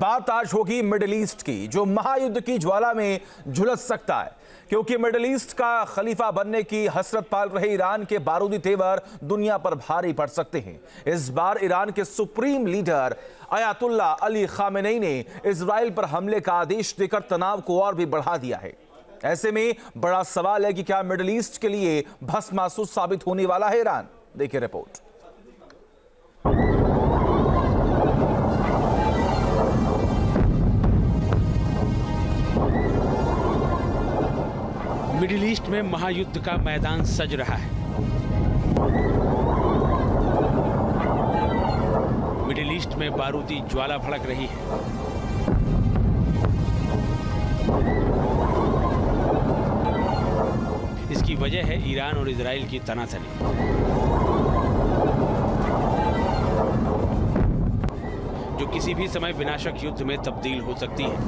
बात आज होगी मिडिल ईस्ट की, जो महायुद्ध की ज्वाला में झुलस सकता है, क्योंकि मिडिल ईस्ट का खलीफा बनने की हसरत पाल रहे ईरान के बारूदी तेवर दुनिया पर भारी पड़ सकते हैं। इस बार ईरान के supreme leader Ayatollah Ali Khamenei ने इजराइल पर हमले का आदेश देकर तनाव को और भी बढ़ा दिया है। ऐसे में बड़ा सवाल है कि क्या मिडिल ईस्ट के लिए भस्मासुर साबित होने वाला है ईरान। देखिए रिपोर्ट। मिडिल ईस्ट में महायुद्ध का मैदान सज रहा है। मिडिल ईस्ट में बारूदी ज्वाला भड़क रही है। इसकी वजह है ईरान और इजराइल की तनातनी। जो किसी भी समय विनाशक युद्ध में तब्दील हो सकती है।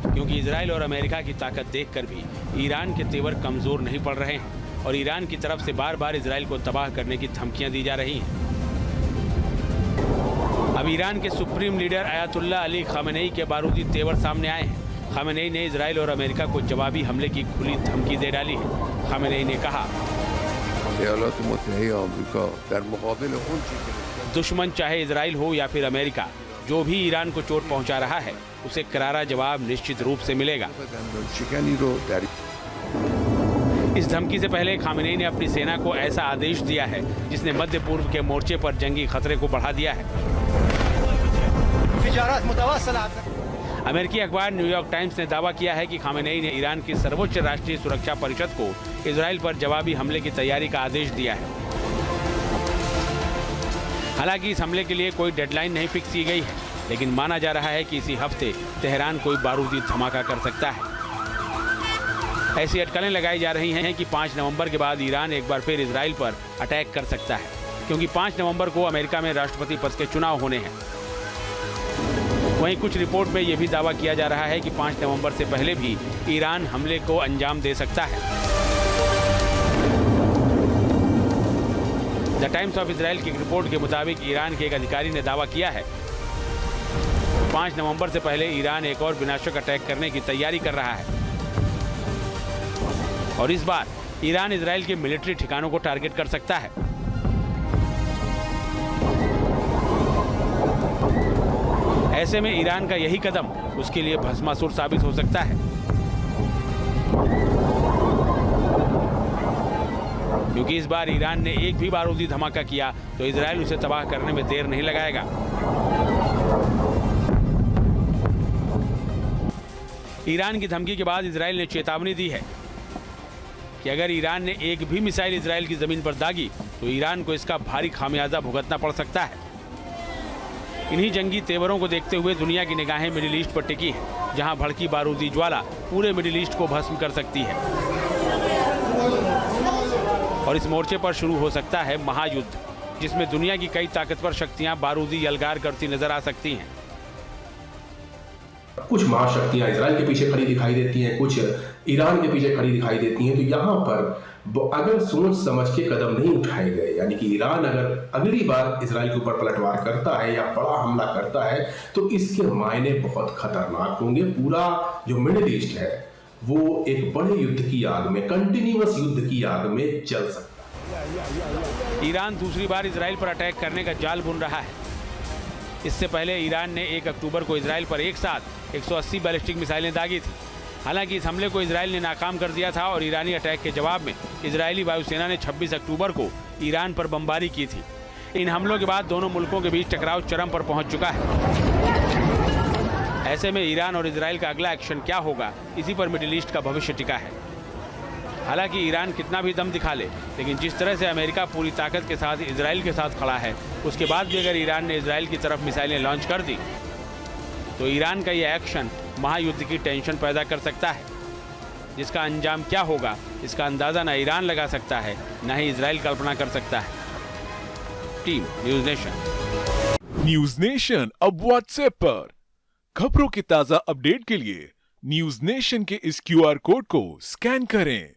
क्योंकि इजराइल और अमेरिका की ताकत देखकर भी ईरान के तेवर कमजोर नहीं पड़ रहे हैं और ईरान की तरफ से बार बार इजराइल को तबाह करने की धमकियां दी जा रही हैं। अब ईरान के supreme leader Ayatollah Ali Khamenei के बारूदी तेवर सामने आए हैं। खामेनेई ने इजराइल और अमेरिका को जवाबी हमले की खुली धमकी दे डाली है। खामेनेई ने कहा, दुश्मन चाहे इजराइल हो या फिर अमेरिका, जो भी ईरान को चोट पहुंचा रहा है उसे करारा जवाब निश्चित रूप से मिलेगा। इस धमकी से पहले खामेनेई ने अपनी सेना को ऐसा आदेश दिया है जिसने मध्य पूर्व के मोर्चे पर जंगी खतरे को बढ़ा दिया है। अमेरिकी अखबार न्यूयॉर्क टाइम्स ने दावा किया है कि खामेनेई ने ईरान की सर्वोच्च राष्ट्रीय सुरक्षा परिषद को इजराइल पर जवाबी हमले की तैयारी का आदेश दिया है। हालांकि इस हमले के लिए कोई डेडलाइन नहीं फिक्स की गई है, लेकिन माना जा रहा है कि इसी हफ्ते तेहरान कोई बारूदी धमाका कर सकता है। ऐसी अटकलें लगाई जा रही हैं कि 5 नवंबर के बाद ईरान एक बार फिर इजराइल पर अटैक कर सकता है, क्योंकि 5 नवंबर को अमेरिका में राष्ट्रपति पद के चुनाव होने हैं। वहीं कुछ रिपोर्ट में यह भी दावा किया जा रहा है कि 5 नवंबर से पहले भी ईरान हमले को अंजाम दे सकता है। द टाइम्स ऑफ इजराइल की रिपोर्ट के मुताबिक ईरान के एक अधिकारी ने दावा किया है 5 नवंबर से पहले ईरान एक और विनाशक अटैक करने की तैयारी कर रहा है और इस बार ईरान इजराइल के मिलिट्री ठिकानों को टारगेट कर सकता है। ऐसे में ईरान का यही कदम उसके लिए भस्मासुर साबित हो सकता है, क्योंकि इस बार ईरान ने एक भी बारूदी धमाका किया तो इजराइल उसे तबाह करने में देर नहीं लगाएगा। ईरान की धमकी के बाद इजराइल ने चेतावनी दी है कि अगर ईरान ने एक भी मिसाइल इजराइल की जमीन पर दागी तो ईरान को इसका भारी खामियाजा भुगतना पड़ सकता है। इन्हीं जंगी तेवरों को देखते हुए दुनिया की निगाहें मिडिल ईस्ट पर टिकी है, जहां भड़की बारूदी ज्वाला पूरे मिडिल ईस्ट को भस्म कर सकती है और इस मोर्चे पर शुरू हो सकता है महायुद्ध, जिसमें दुनिया की कई ताकतवर शक्तियां बारूदी यलगार करती नजर आ सकती हैं। कुछ महाशक्तियां इजराइल के पीछे खड़ी दिखाई देती हैं, कुछ ईरान के पीछे खड़ी दिखाई देती हैं। तो यहाँ पर अगर सोच समझ के कदम नहीं उठाए गए, यानी कि ईरान अगर अगली बार इजराइल के ऊपर पलटवार करता है या बड़ा हमला करता है, तो इसके मायने बहुत खतरनाक होंगे। पूरा जो मिडिल ईस्ट है वो एक बड़े युद्ध की आग में, कंटिन्यूअस युद्ध की आग में जल सकता है। ईरान दूसरी बार इजराइल पर अटैक करने का जाल बुन रहा है। इससे पहले ईरान ने 1 अक्टूबर को इजराइल पर एक साथ 180 बैलिस्टिक मिसाइलें दागी थी। हालांकि इस हमले को इजराइल ने नाकाम कर दिया था और ईरानी अटैक के जवाब में इजरायली वायुसेना ने 26 अक्टूबर को ईरान पर बमबारी की थी। इन हमलों के बाद दोनों मुल्कों के बीच टकराव चरम पर पहुंच चुका है। ऐसे में ईरान और इजराइल का अगला एक्शन क्या होगा, इसी पर मिडिल ईस्ट का भविष्य टिका है। हालांकि ईरान कितना भी दम दिखा ले, लेकिन जिस तरह से अमेरिका पूरी ताकत के साथ इजराइल के साथ खड़ा है, उसके बाद भी अगर ईरान ने इजराइल की तरफ मिसाइलें लॉन्च कर दी तो ईरान का यह एक्शन महायुद्ध की टेंशन पैदा कर सकता है, जिसका अंजाम क्या होगा इसका अंदाजा न ईरान लगा सकता है, न ही इजराइल कल्पना कर सकता है। Team news nation. News nation अब व्हाट्सएप पर खबरों की ताजा अपडेट के लिए न्यूज़ नेशन के इस QR कोड को स्कैन करें।